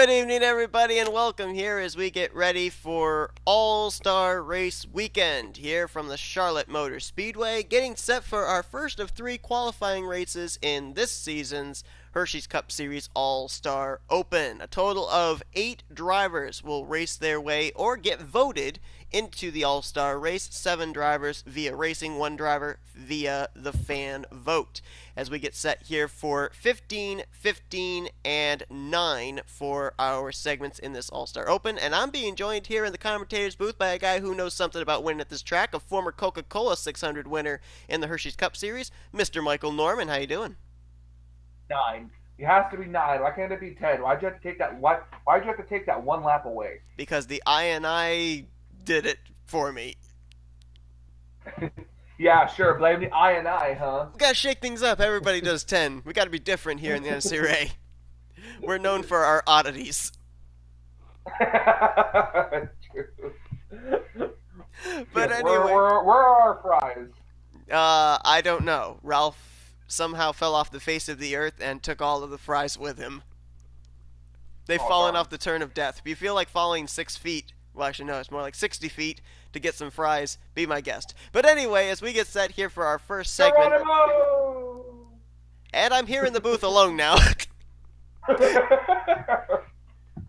Good evening, everybody, and welcome here as we get ready for All-Star Race Weekend here from the Charlotte Motor Speedway, getting set for our first of three qualifying races in this season's Hersheys Cup Series All-Star Open. A total of 8 drivers will race their way or get voted into the All-Star race. 7 drivers via racing, 1 driver via the fan vote. As we get set here for 15, 15, and 9 for our segments in this All-Star Open. And I'm being joined here in the commentator's booth by a guy who knows something about winning at this track, a former Coca-Cola 600 winner in the Hersheys Cup Series, Mr. Michael Norman. How you doing? 9. It has to be 9. Why can't it be 10? Why'd you have to take that? Why'd you have to take that one lap away? Because the INI did it for me. Yeah, sure. Blame the INI, huh? We gotta shake things up. Everybody does 10. We gotta be different here in the NNSCRA. We're known for our oddities. True. But Yes, anyway, where are our fries? I don't know. Ralph somehow fell off the face of the earth and took all of the fries with him. They've Oh, fallen darn. off the turn of death. If you feel like falling 6 feet, well, actually, no, it's more like 60 feet to get some fries, be my guest. But anyway, as we get set here for our first segment, Geronimo! and I'm here in the booth alone now.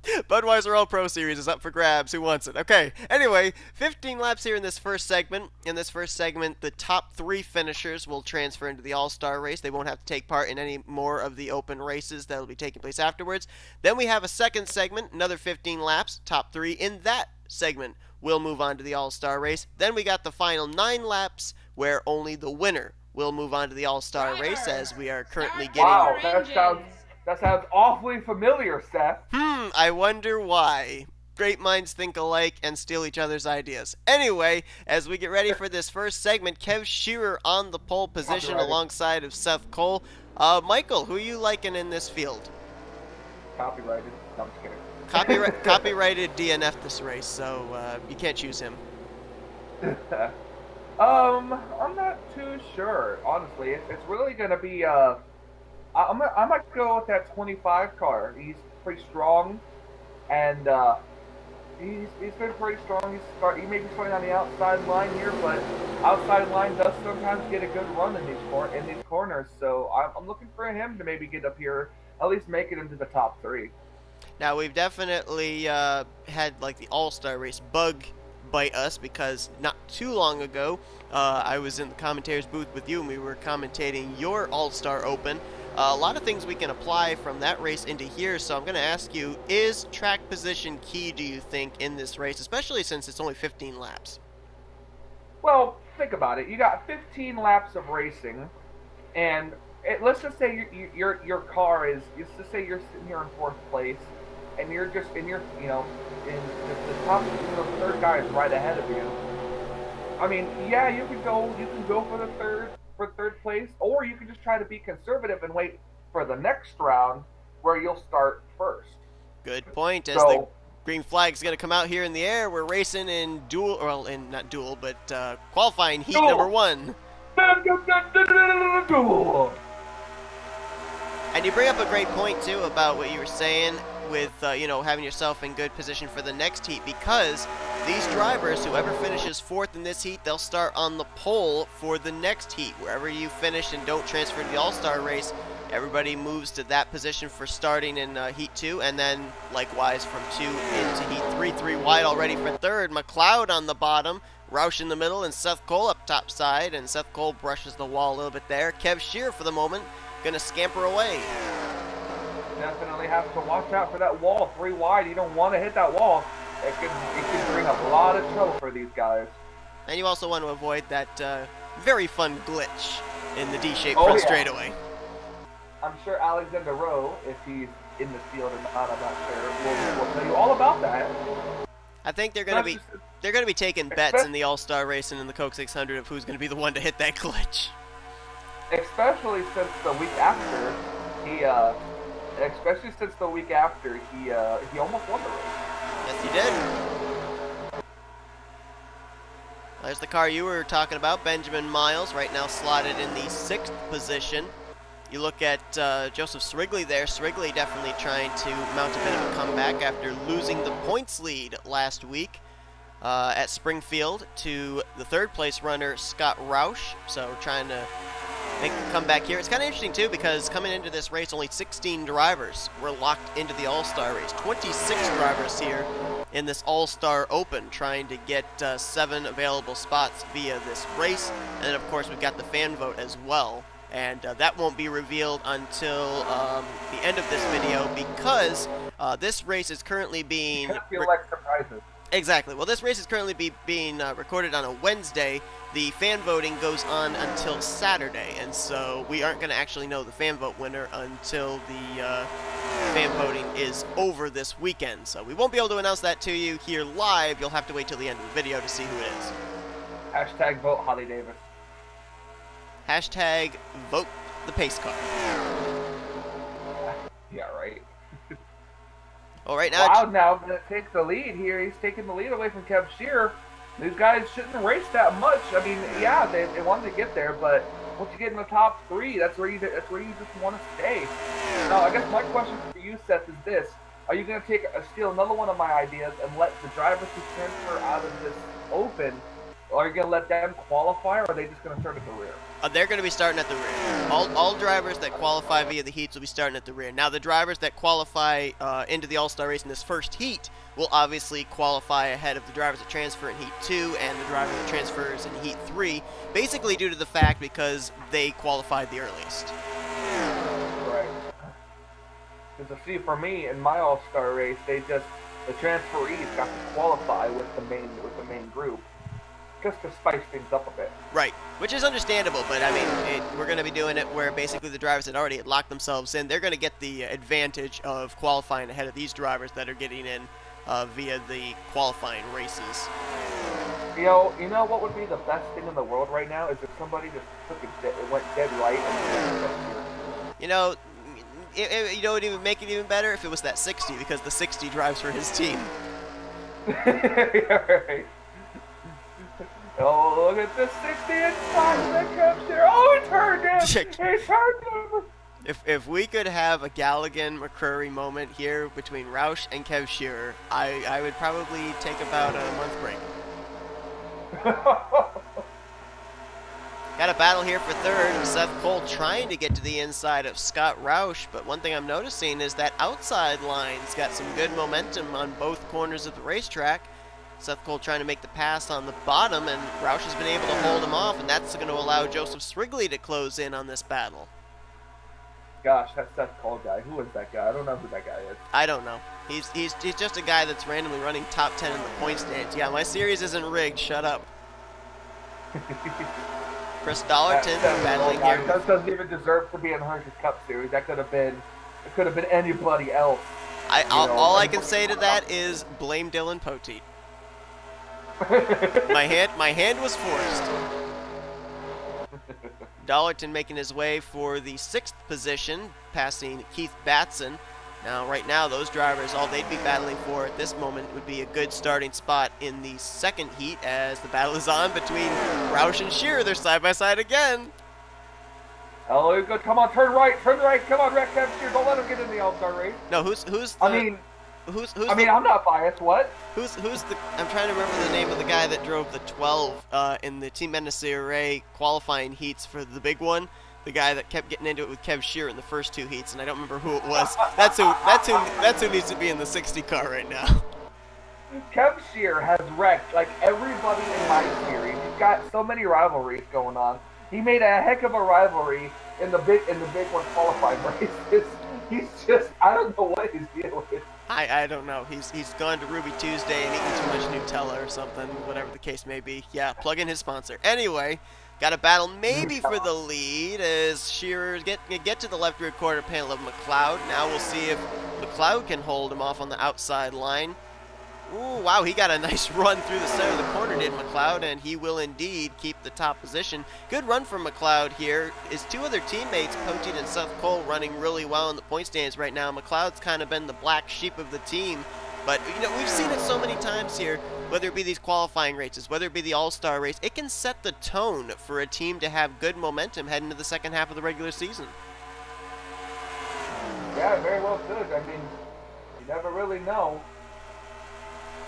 Budweiser All Pro Series is up for grabs. Who wants it? Okay. Anyway, 15 laps here in this first segment. In this first segment, the top 3 finishers will transfer into the All-Star race. They won't have to take part in any more of the open races that will be taking place afterwards. Then we have a second segment, another 15 laps. Top 3 in that segment will move on to the All-Star race. Then we got the final 9 laps where only the winner will move on to the All-Star race, as we are currently getting... Wow, that sounds awfully familiar, Seth. I wonder why. Great minds think alike and steal each other's ideas. Anyway, as we get ready for this first segment, Kev Shearer on the pole position Copyrighted. alongside of Seth Cole. Michael, who are you liking in this field? Copyrighted. No, I'm just kidding. Copyrighted DNF this race, so you can't choose him. I'm not too sure, honestly. It's really gonna be I might go with that 25 car. He's pretty strong, and he's been pretty strong. He may be starting on the outside line here, but outside line does sometimes get a good run in these corners. So I'm looking for him to maybe get up here, at least make it into the top 3. Now, we've definitely had like the All-Star race bug bite us, because not too long ago I was in the commentator's booth with you and we were commentating your All-Star Open. A lot of things we can apply from that race into here, so I'm going to ask you, is track position key, do you think, in this race, especially since it's only 15 laps? Well, think about it. You got 15 laps of racing, and let's just say your car is. Let's just say you're sitting here in 4th place, and you're in the top. The 3rd guy is right ahead of you. I mean, yeah, you can go for the third place, or you can just try to be conservative and wait for the next round where you'll start first. Good point. As So, the green flag's going to come out here in the air, we're racing in not duel, but qualifying heat Duel. number 1. And you bring up a great point, too, about what you were saying with, having yourself in good position for the next heat, because these drivers, whoever finishes 4th in this heat, they'll start on the pole for the next heat. Wherever you finish and don't transfer to the All-Star race, everybody moves to that position for starting in Heat 2, and then likewise from 2 into Heat 3. 3 wide already for 3rd. McLeod on the bottom, Roush in the middle, and Seth Cole up top side, and Seth Cole brushes the wall a little bit there. Kev Shearer for the moment, gonna scamper away. Definitely have to watch out for that wall. 3 wide, you don't want to hit that wall. It can bring a lot of trouble for these guys. And you also want to avoid that very fun glitch in the D-shaped Oh, front yeah. straightaway. I'm sure Alexander Rowe, if he's in the field or not, I'm not sure, will tell you all about that. I think they're gonna be taking bets in the All-Star race and in the Coke 600 of who's gonna be the one to hit that glitch. Especially since the week after he almost won the race. Yes, he did. There's the car you were talking about, Benjamin Miles, right now slotted in the 6th position You look at Joseph Srigley there. Srigley definitely trying to mount a bit of a comeback after losing the points lead last week at Springfield to the third-place runner, Scott Roush. So trying to make the comeback here. It's kind of interesting, too, because coming into this race, only 16 drivers were locked into the All-Star race. 26 drivers here in this All-Star Open, trying to get 7 available spots via this race. And then, of course, we've got the fan vote as well. And that won't be revealed until the end of this video, because this race is currently being... like surprises. Exactly. Well, this race is currently being recorded on a Wednesday. The fan voting goes on until Saturday, and so we aren't going to actually know the fan vote winner until the fan voting is over this weekend. So we won't be able to announce that to you here live. You'll have to wait till the end of the video to see who it is. Hashtag vote Holly Davis. Hashtag vote the pace car. Yeah, right. All right, now. Wow, now going to take the lead here. He's taking the lead away from Kev Shearer. These guys shouldn't race that much. I mean, yeah, they wanted to get there, but once you get in the top 3, that's where you just want to stay. Now, I guess my question for you, Seth, is this: are you going to steal another one of my ideas and let the drivers who transfer out of this open? Or are you going to let them qualify, or are they just going to start at the rear? They're going to be starting at the rear. All drivers that qualify via the heats will be starting at the rear. Now, the drivers that qualify into the All-Star race in this first heat will obviously qualify ahead of the drivers that transfer in Heat 2 and the driver that transfers in Heat 3, basically due to the fact because they qualified the earliest. Right. Because see, for me, in my All-Star race, the transferees got to qualify with the main group, just to spice things up a bit. Right, which is understandable, but I mean, we're going to be doing it where basically the drivers that already had locked themselves in, they're going to get the advantage of qualifying ahead of these drivers that are getting in via the qualifying races. You know what would be the best thing in the world right now is if somebody just went dead right and you know, it would even make it even better if it was that 60, because the 60 drives for his team. Yeah, right. Oh, look at the 60 and 5 that comes here. Oh, it turned him! It turned him! If we could have a Galligan-McCrory moment here between Roush and Kev Shearer, I would probably take about a month break. Got a battle here for third. Seth Cole trying to get to the inside of Scott Roush, but one thing I'm noticing is that outside line's got some good momentum on both corners of the racetrack. Seth Cole trying to make the pass on the bottom, and Roush has been able to hold him off, and that's going to allow Joseph Srigley to close in on this battle. Gosh, that Seth Cole guy. Who is that guy? I don't know who that guy is. I don't know. He's just a guy that's randomly running top 10 in the point stands. Yeah, my series isn't rigged. Shut up. Chris Dollarton battling here. That doesn't even deserve to be in the Hersheys Cup Series. That could have been anybody else. All I can say to that is blame Dylan Poteet. My hand was forced. Dollarton making his way for the 6th position, passing Keith Batson. Now, right now, those drivers, all they'd be battling for at this moment would be a good starting spot in the 2nd heat, as the battle is on between Roush and Shearer. They're side by side again. Oh, you go! Come on, turn right. Come on, Rex Shearer. Don't let him get in the All-Star race. No, who's the... I'm not biased. What? Who's the? I'm trying to remember the name of the guy that drove the 12 in the Team NNSCRA qualifying heats for the big one. The guy that kept getting into it with Kev Shearer in the first 2 heats, and I don't remember who it was. That's who needs to be in the 60 car right now. Kev Shearer has wrecked like everybody in my series. He's got so many rivalries going on. He made a heck of a rivalry in the big one qualifying races. He's just, I don't know what his deal is. I don't know. He's gone to Ruby Tuesday and eaten too much Nutella or something, whatever the case may be. Yeah, plug in his sponsor. Anyway, got a battle maybe for the lead as Shearer get to the left rear quarter panel of McLeod. Now we'll see if McLeod can hold him off on the outside line. Ooh, wow, he got a nice run through the center of the corner, did McLeod, and he will indeed keep the top position. Good run from McLeod here. His 2 other teammates, Poteet and Seth Cole, running really well in the point stands right now. McLeod's kind of been the black sheep of the team, but we've seen it so many times here, whether it be these qualifying races, whether it be the All-Star race, it can set the tone for a team to have good momentum heading into the second half of the regular season. Yeah, very well could. I mean, you never really know.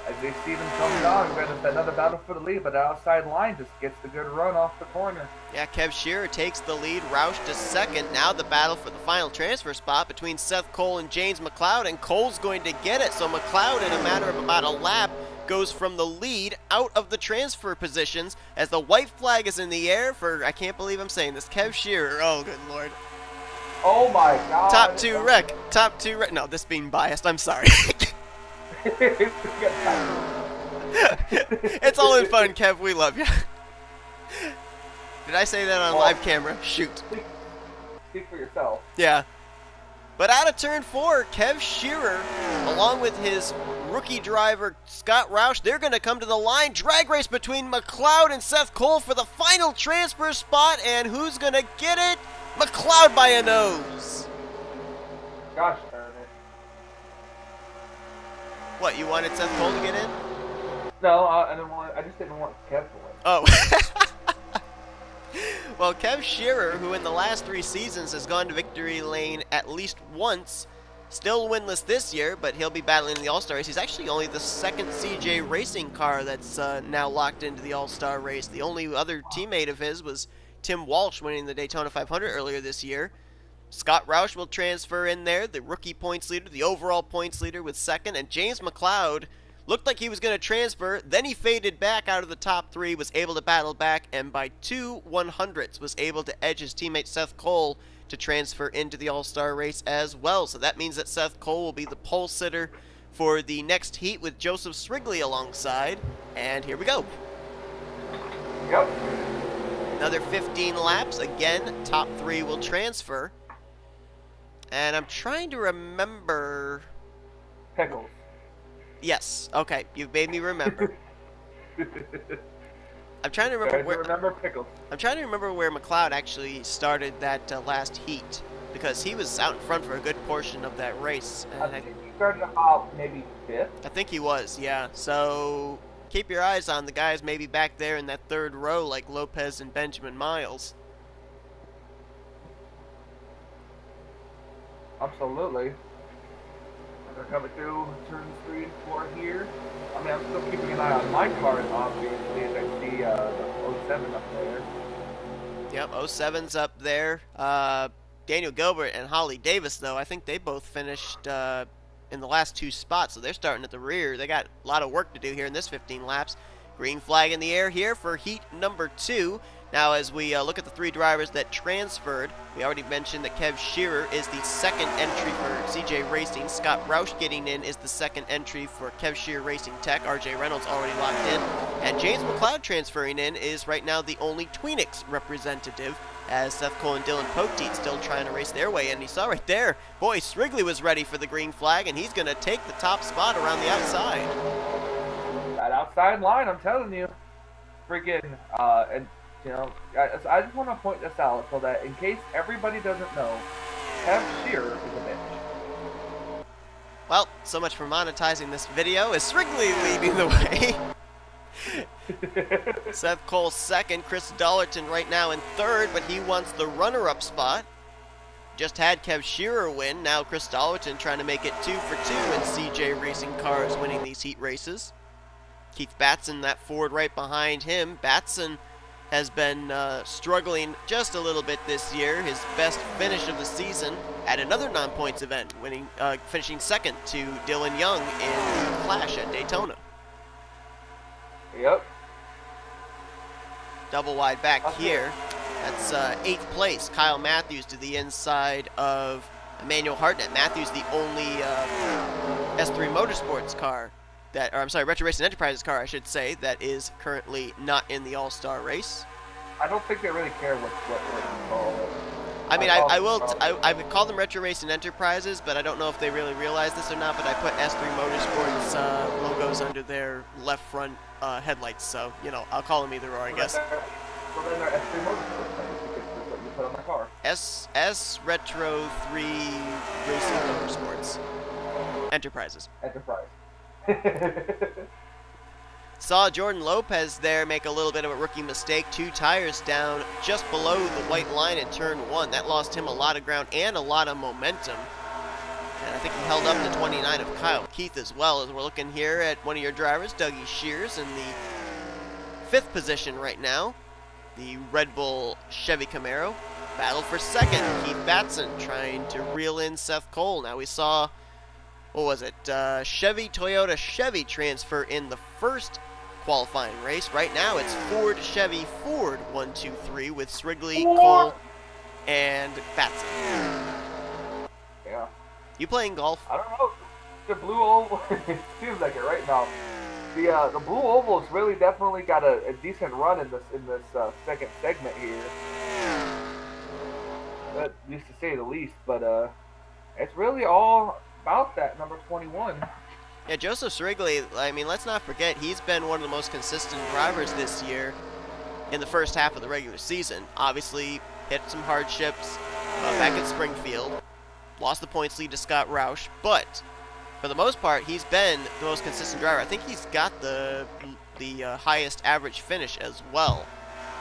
As they see them coming on, we're going to another battle for the lead, but the outside line just gets the good run off the corner. Yeah, Kev Shearer takes the lead. Roush to second. Now the battle for the final transfer spot between Seth Cole and James McLeod, and Cole's going to get it. So McLeod, in a matter of about a lap, goes from the lead out of the transfer positions as the white flag is in the air for, I can't believe I'm saying this, Kev Shearer. Oh, good Lord. Oh, my God. Top two wreck. Top two wreck. No, this being biased. I'm sorry. It's all in fun, Kev. We love you. Did I say that on live camera? Shoot. Speak for yourself. Yeah. But out of turn 4, Kev Shearer, along with his rookie driver Scott Roush, they're going to come to the line. Drag race between McLeod and Seth Cole for the final transfer spot. And who's going to get it? McLeod by a nose. Gosh darn it. What, you wanted Seth Cole to get in? No, I just didn't want Kev to win. Oh. Well, Kev Shearer, who in the last 3 seasons has gone to victory lane at least once, still winless this year, but he'll be battling in the All-Star race. He's actually only the second CJ Racing car that's now locked into the All-Star race. The only other teammate of his was Tim Walsh winning the Daytona 500 earlier this year. Scott Roush will transfer in there, the rookie points leader, the overall points leader with second, and James McLeod looked like he was going to transfer, then he faded back out of the top 3, was able to battle back, and by 2 100ths was able to edge his teammate Seth Cole to transfer into the All-Star race as well. So that means that Seth Cole will be the pole sitter for the next heat with Joseph Srigley alongside. And here we go. Yep. Another 15 laps. Again, top 3 will transfer. And I'm trying to remember... Pickles. Yes. Okay. You've made me remember. I'm trying to remember where. Pickles. I'm trying to remember where McLeod actually started that last heat, because he was out in front for a good portion of that race. And I think he started about maybe 5th. I think he was. Yeah. So keep your eyes on the guys maybe back there in that 3rd row, like Lopez and Benjamin Miles. Absolutely. They're coming through turns 3 and 4 here. I mean, I'm still keeping an eye on my cars, obviously, as I see the 07 up there. Yep, 07's up there. Daniel Gilbert and Holly Davis, though, I think they both finished in the last 2 spots, so they're starting at the rear. They got a lot of work to do here in this 15 laps. Green flag in the air here for heat number 2. Now, as we look at the 3 drivers that transferred, we already mentioned that Kev Shearer is the second entry for CJ Racing. Scott Roush getting in is the second entry for Kev Shearer Racing Tech. RJ Reynolds already locked in. And James McLeod transferring in is right now the only Tweenix representative, as Seth Cole and Dylan Poteet still trying to race their way in. You saw right there, boy, Srigley was ready for the green flag, and he's going to take the top spot around the outside. That outside line, I'm telling you. Freaking, and you know, I just want to point this out so that in case everybody doesn't know, Kev Shearer is a bitch. Well, so much for monetizing this video, as Srigley leading the way. Seth Cole second, Chris Dollerton right now in 3rd, but he wants the runner-up spot. Just had Kev Shearer win, now Chris Dollerton trying to make it 2 for 2 in CJ Racing cars winning these heat races. Keith Batson, that Ford right behind him. Batson has been struggling just a little bit this year. His best finish of the season at another non-points event, finishing second to Dylan Young in the Clash at Daytona. Yep. Double wide back here. That's 8th place. Kyle Matthews to the inside of Emmanuel Hartnett. Matthews the only S3 Motorsports car Retro Racing Enterprises car, I should say, that is currently not in the All-Star race. I don't think they really care what you call it. I mean, I would call them Retro Racing Enterprises, but I don't know if they really realize this or not, but I put S3 Motorsports logos under their left front headlights, so, you know, I'll call them either or, I guess. So then they're S3 Motorsports, because that's what you put on the car. S Retro 3 Racing Motorsports Enterprises. Enterprise. Saw Jordan Lopez there make a little bit of a rookie mistake. 2 tires down just below the white line in turn 1. That lost him a lot of ground and a lot of momentum. think he held up the 29 of Kyle Keith as well, as we're looking here at one of your drivers, Dougie Shears, in the 5th position right now. The Red Bull Chevy Camaro. Battle for 2nd. Keith Batson trying to reel in Seth Cole. Now we saw, what was it, Chevy, Toyota, Chevy transfer in the 1st qualifying race. Right now it's Ford, Chevy, Ford 1, 2, 3 with Srigley, Cole, and Batson. Yeah. You playing golf? I don't know. The blue oval, it seems like it right now. The blue oval's really definitely got a decent run in this second segment here. At least to say the least, but it's really all about that number 21. Yeah, Joseph Srigley, I mean, let's not forget, he's been one of the most consistent drivers this year in the first half of the regular season. Obviously, hit some hardships back at Springfield, lost the points lead to Scott Roush, but for the most part, he's been the most consistent driver. I think he's got the highest average finish as well,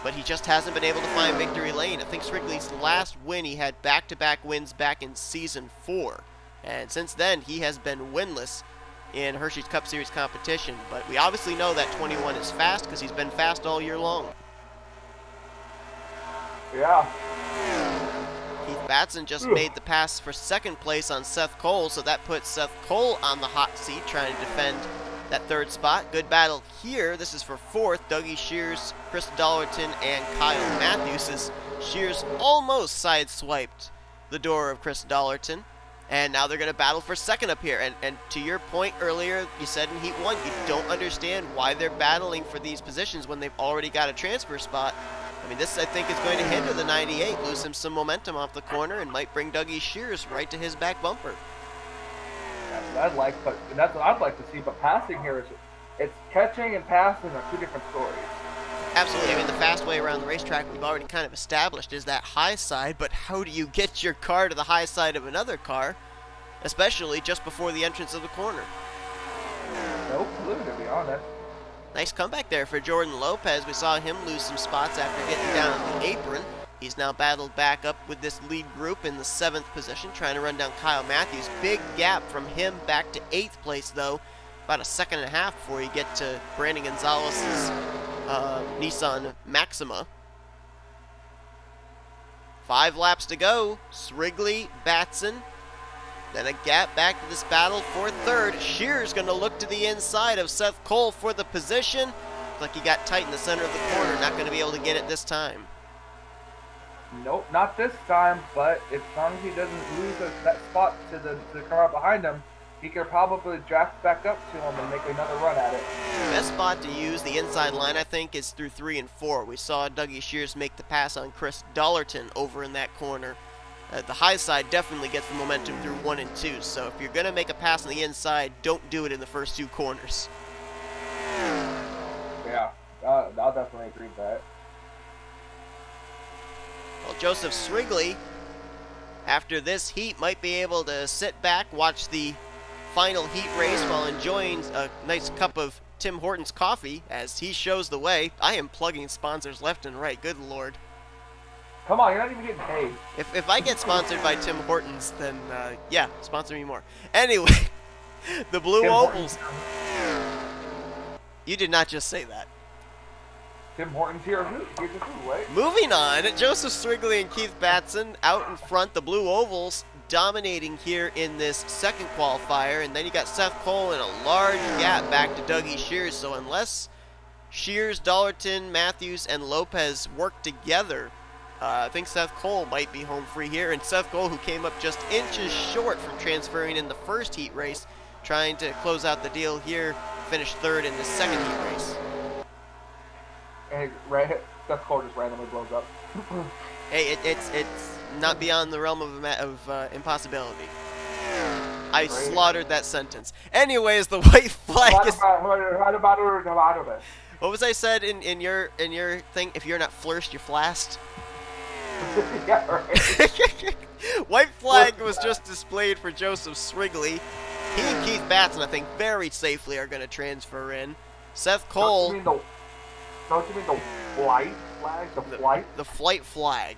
but he just hasn't been able to find victory lane. I think Srigley's last win, he had back-to-back wins back in Season 4, and since then, he has been winless in Hersheys Cup Series competition, but we obviously know that 21 is fast because he's been fast all year long. Yeah. Keith Batson just made the pass for 2nd place on Seth Cole, so that puts Seth Cole on the hot seat trying to defend that 3rd spot. Good battle here. This is for 4th. Dougie Shears, Chris Dollerton, and Kyle Matthews, as Shears almost sideswiped the door of Chris Dollerton. And now they're going to battle for 2nd up here. And to your point earlier, you said in Heat 1, you don't understand why they're battling for these positions when they've already got a transfer spot. I mean, this, I think, is going to hinder the 98, lose him some momentum off the corner, and might bring Dougie Shears right to his back bumper. That's what I'd like, but that's what I'd like to see. But passing here is, it's catching and passing are 2 different stories. Absolutely. I mean, the fast way around the racetrack we've already kind of established is that high side, but how do you get your car to the high side of another car, especially just before the entrance of the corner? No clue, to be honest. Nice comeback there for Jordan Lopez. We saw him lose some spots after getting down on the apron. He's now battled back up with this lead group in the 7th position, trying to run down Kyle Matthews. Big gap from him back to 8th place, though. About a second and a half before you get to Brandon Gonzalez's Nissan Maxima. 5 laps to go. Srigley, Batson. Then a gap back to this battle for 3rd. Shears going to look to the inside of Seth Cole for the position. Looks like he got tight in the center of the corner. Not going to be able to get it this time. Nope, not this time, but as long as he doesn't lose that spot to the car behind him, he could probably draft back up to him and make another run at it. The best spot to use the inside line, I think, is through 3 and 4. We saw Dougie Shears make the pass on Chris Dollerton over in that corner. The high side definitely gets the momentum through 1 and 2, so if you're going to make a pass on the inside, don't do it in the first 2 corners. Yeah, I'll definitely agree with that. Well, Joseph Srigley, after this heat, might be able to sit back, watch the final heat race while enjoying a nice cup of Tim Hortons coffee as he shows the way. I am plugging sponsors left and right, good lord. Come on, you're not even getting paid. If I get sponsored by Tim Hortons, then yeah, sponsor me more. Anyway, the Blue Tim Ovals. Hortons. You did not just say that. Tim Hortons here, here's a who, right? Moving on, Joseph Srigley and Keith Batson out in front. The Blue Ovals dominating here in this 2nd qualifier, and then you got Seth Cole in a large gap back to Dougie Shears. So unless Shears, Dollerton, Matthews, and Lopez work together, I think Seth Cole might be home free here. And Seth Cole, who came up just inches short from transferring in the 1st heat race, trying to close out the deal here, finished 3rd in the 2nd heat race. And Seth Cole just randomly blows up. Hey, it's not beyond the realm of impossibility. I slaughtered that sentence. Anyways, the white flag is... What was I said in your thing? If you're not flourished, you're flasked. Yeah, right. White flag was just displayed for Joseph Srigley. He and Keith Batson, I think, very safely are going to transfer in. Seth Cole... Don't you mean the flight flag? The flight? The flight flag.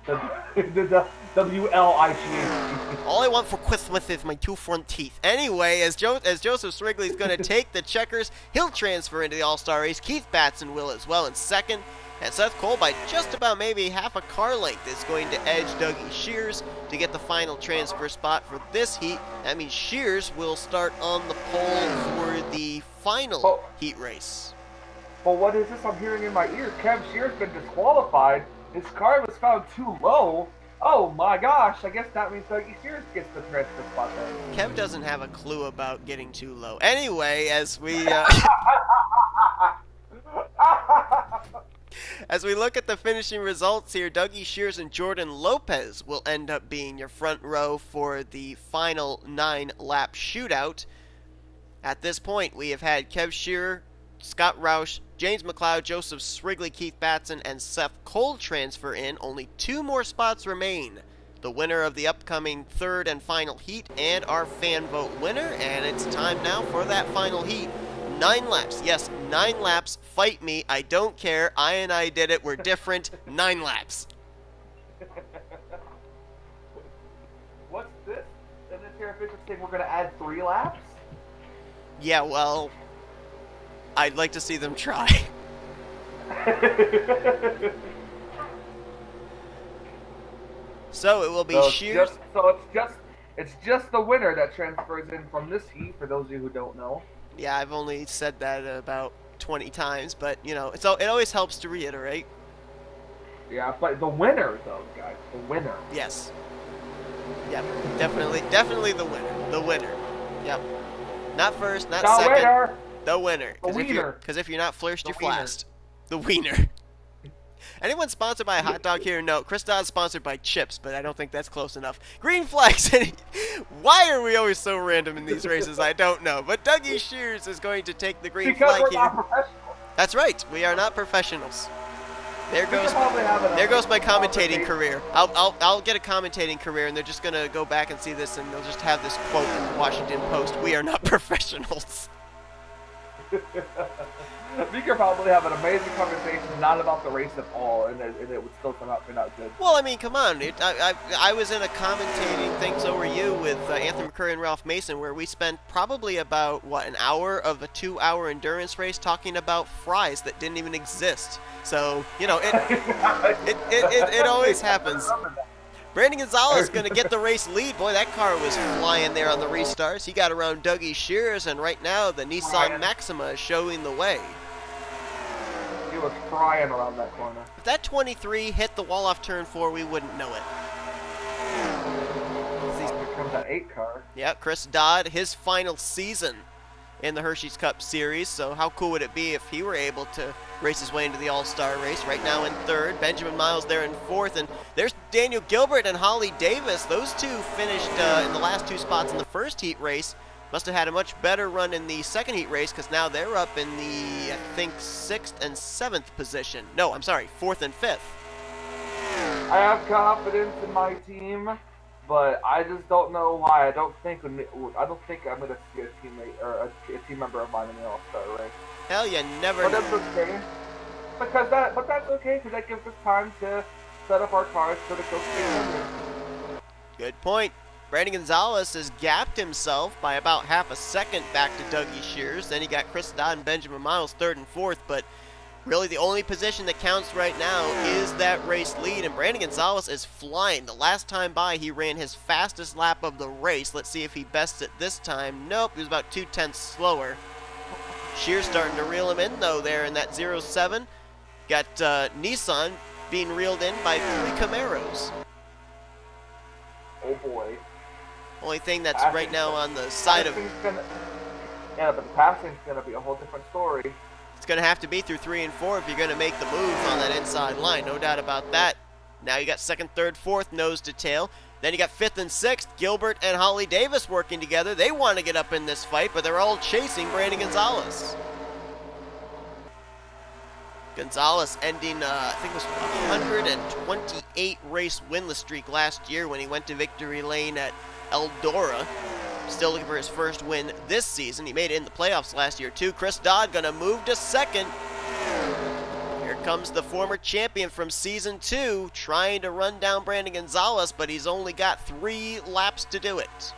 The, the WLIGH. All I want for Christmas is my 2 front teeth. Anyway, as Joseph Srigley is going to take the checkers, he'll transfer into the All-Star race. Keith Batson will as well in second. And Seth Cole, by just about maybe half a car length, is going to edge Dougie Shears to get the final transfer spot for this heat. That means Shears will start on the pole for the final heat race. Well, what is this I'm hearing in my ear? Kev Shears been disqualified. His car was found too low. Oh my gosh, I guess that means Dougie Shears gets the transfer spot then. Kev doesn't have a clue about getting too low. Anyway, as we... As we look at the finishing results here, Dougie Shears and Jordan Lopez will end up being your front row for the final 9-lap shootout. At this point, we have had Kev Shearer, Scott Roush, James McLeod, Joseph Srigley, Keith Batson, and Seth Cole transfer in. Only 2 more spots remain. The winner of the upcoming 3rd and final heat and our fan vote winner, and it's time now for that final heat. 9 laps. Yes, 9 laps. Fight me. I don't care. I did it. We're different. 9 laps. What's this? Doesn't this here official say we're going to add 3 laps? Yeah, well, I'd like to see them try. So it will be Shears. It's just the winner that transfers in from this heat, for those of you who don't know. Yeah, I've only said that about 20 times, but, you know, it always helps to reiterate. Yeah, but the winner, though, guys, the winner. Yes. Yep, definitely the winner. The winner. Yep. Not first, not the second. Winner. The winner. Because if you're not first, you're last. The wiener. Anyone sponsored by a hot dog here? No. Chris Dodd's sponsored by chips, but I don't think that's close enough. Green flags. Why are we always so random in these races? I don't know. But Dougie Shears is going to take the green flag here. Because we're not professionals. That's right. We are not professionals. There goes my commentating career. I'll get a commentating career, and they're just gonna go back and see this, and they'll just have this quote in the Washington Post: "We are not professionals." We could probably have an amazing conversation, not about the race at all, and it would still come out not good. Well, I mean, come on. I was in a commentating thing, so were you, with Anthony McCurry and Ralph Mason, where we spent probably about, an hour of a 2-hour endurance race talking about fries that didn't even exist. So, you know, it always happens. Brandon Gonzalez going to get the race lead. Boy, that car was flying there on the restarts. He got around Dougie Shears, and right now the Nissan Maxima is showing the way. He was flying around that corner. If that 23 hit the wall off turn 4, we wouldn't know it. Here comes that 8 car. Yeah, Chris Dodd, his final season in the Hersheys Cup Series. So how cool would it be if he were able to race his way into the All-Star race? Right now in 3rd, Benjamin Miles there in 4th, and there's Daniel Gilbert and Holly Davis. Those two finished in the last 2 spots in the first heat race. Must have had a much better run in the second heat race, because now they're up in the, I think, 6th and 7th position. No, I'm sorry, 4th and 5th. I have confidence in my team, but I just don't know why. I don't think I'm gonna see a teammate or a team member of mine in the All-Star race. Hell, you never. But that's okay. But that's okay, because that gives us time to set up our cars so to go speed. Good point. Brandon Gonzalez has gapped himself by about half a second back to Dougie Shears. Then he got Chris Dodd and Benjamin Miles 3rd and 4th, but really the only position that counts right now is that race lead, and Brandon Gonzalez is flying. The last time by, he ran his fastest lap of the race. Let's see if he bests it this time. Nope, he was about 2/10 slower. Shears starting to reel him in, though, there in that 0-7. Got Nissan being reeled in by 3 Camaros. Oh, boy. Only thing that's right now on the side of... Yeah, but the passing's going to be a whole different story. It's going to have to be through 3 and 4 if you're going to make the move on that inside line. No doubt about that. Now you got 2nd, 3rd, 4th, nose to tail. Then you got 5th and 6th, Gilbert and Holly Davis working together. They want to get up in this fight, but they're all chasing Brandon Gonzalez. Gonzalez ending, I think it was 128 race winless streak last year when he went to victory lane at Eldora. Still looking for his first win this season. He made it in the playoffs last year too. Chris Dodd gonna move to 2nd. Here comes the former champion from Season 2, trying to run down Brandon Gonzalez, but he's only got 3 laps to do it.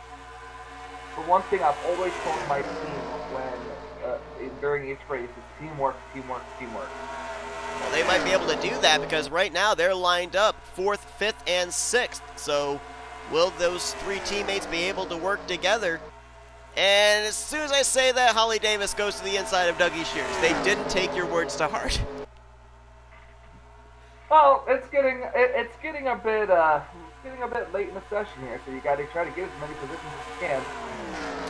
The one thing I've always told my team during each race is teamwork, teamwork, teamwork. Well, they might be able to do that because right now they're lined up 4th, 5th, and 6th. So will those 3 teammates be able to work together? And as soon as I say that, Holly Davis goes to the inside of Dougie Shears. They didn't take your words to heart. Well, it's getting a bit late in the session here, so you got to try to get as many positions as you can.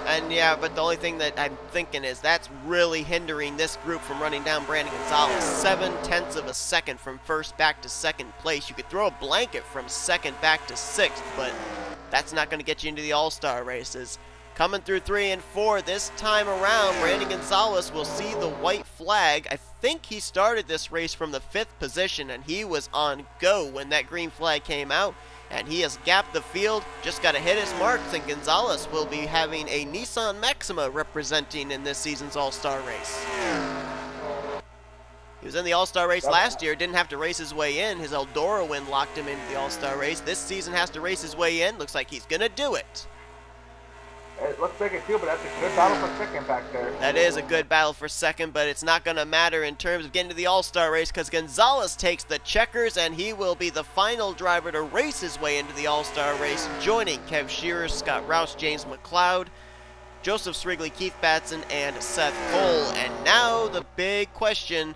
And yeah, but the only thing that I'm thinking is that's really hindering this group from running down Brandon Gonzalez. 7/10 of a second from first back to second place. You could throw a blanket from second back to 6th, but that's not going to get you into the All-Star races. Coming through 3 and 4 this time around, Brandon Gonzalez will see the white flag. I think he started this race from the 5th position, and he was on go when that green flag came out. And he has gapped the field, just got to hit his marks, and Gonzalez will be having a Nissan Maxima representing in this season's All-Star race. He was in the All-Star race last year, didn't have to race his way in. His Eldora win locked him into the All-Star race. This season has to race his way in. Looks like he's going to do it. It looks like it too, but that's a good battle for second back there. That is a good battle for second, but it's not going to matter in terms of getting to the All-Star race because Gonzalez takes the checkers, and he will be the final driver to race his way into the All-Star race, joining Kev Shearer, Scott Rouse, James McLeod, Joseph Srigley, Keith Batson, and Seth Cole. And now the big question,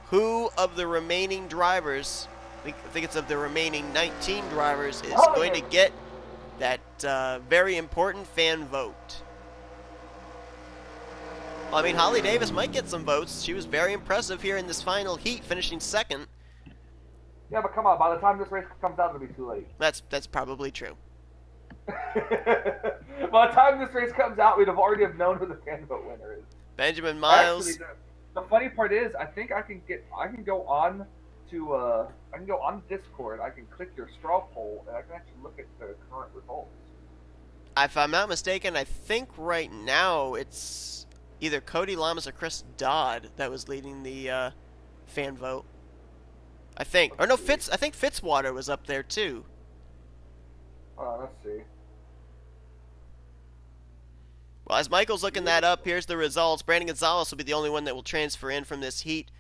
who of the remaining drivers, I think it's of the remaining 19 drivers, is going to get that very important fan vote? Well, I mean, Holly Davis might get some votes. She was very impressive here in this final heat, finishing 2nd. Yeah, but come on, by the time this race comes out, it'll be too late. That's probably true. By the time this race comes out, we'd have already known who the fan vote winner is. Benjamin Miles. Actually, the funny part is, I think I can go on Discord. I can click your straw poll, and I can actually look at the current results. If I'm not mistaken, I think right now it's either Cody Lamas or Chris Dodd that was leading the fan vote. I think. Or no, I think Fitzwater was up there too. Let's see. Well, as Michael's looking that up, here's the results. Brandon Gonzalez will be the only one that will transfer in from this heat.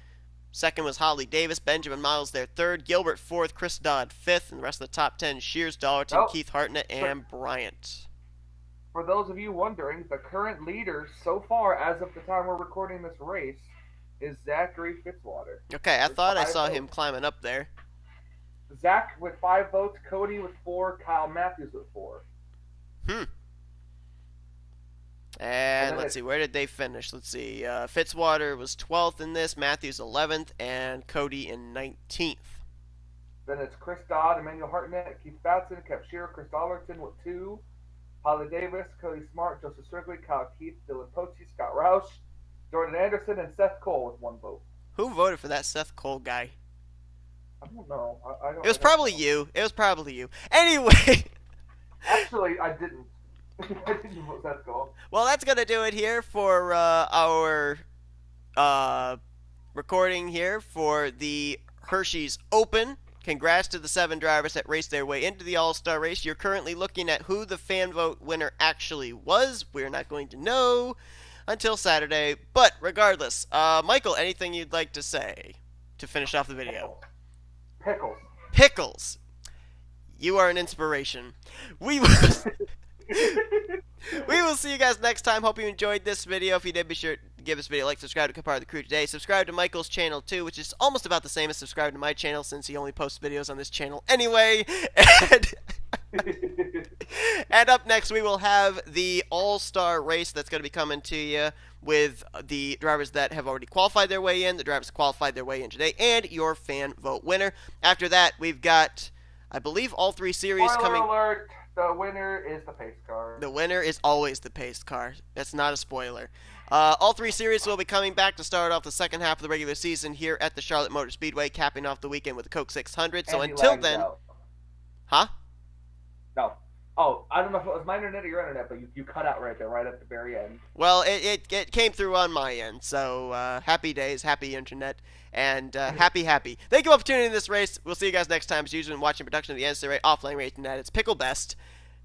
2nd was Holly Davis, Benjamin Miles there 3rd, Gilbert 4th, Chris Dodd 5th, and the rest of the top 10, Shears, Dollarton, Keith Hartnett, and Bryant. For those of you wondering, the current leader so far, as of the time we're recording this race, is Zachary Fitzwater. Okay, I thought I saw him climbing up there. Zach with 5 votes, Cody with 4, Kyle Matthews with 4. And let's see, where did they finish? Let's see, Fitzwater was 12th in this, Matthews 11th, and Cody in 19th. Then it's Chris Dodd, Emmanuel Hartnett, Keith Batson, Kev Shearer, Chris Dollarton with 2, Holly Davis, Cody Smart, Joseph Strigley, Kyle Keith, Dylan Poche, Scott Roush, Jordan Anderson, and Seth Cole with 1 vote. Who voted for that Seth Cole guy? I don't know. I don't. It was probably you. It was probably you. Anyway. Actually, I didn't. I didn't vote Seth Cole. Well, that's going to do it here for our recording here for the Hersheys Open. Congrats to the 7 drivers that raced their way into the All-Star race. You're currently looking at who the fan vote winner actually was. We're not going to know until Saturday. But regardless, Michael, anything you'd like to say to finish off the video? Pickles. Pickles. You are an inspiration. We will... We will see you guys next time. Hope you enjoyed this video. If you did, be sure to give this video a like, subscribe to become part of the crew today. Subscribe to Michael's channel too, which is almost about the same as subscribe to my channel since he only posts videos on this channel anyway. And up next, we will have the All-Star race that's going to be coming to you with the drivers that have already qualified their way in, the drivers qualified their way in today, and your fan vote winner. After that, we've got, I believe, all 3 series coming. Alert! The winner is the pace car. The winner is always the pace car. That's not a spoiler. All 3 series will be coming back to start off the second half of the regular season here at the Charlotte Motor Speedway, capping off the weekend with the Coke 600. So until then... Huh? No. Oh, I don't know if it was my internet or your internet, but you cut out right there, right at the very end. Well, it came through on my end, so happy days, happy internet, and happy. Thank you all for tuning in to this race. We'll see you guys next time as usual and watching production of the NNSCRA offline racing at its pickle best.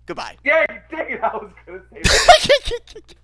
Goodbye. Yeah, dang it, I was gonna say that.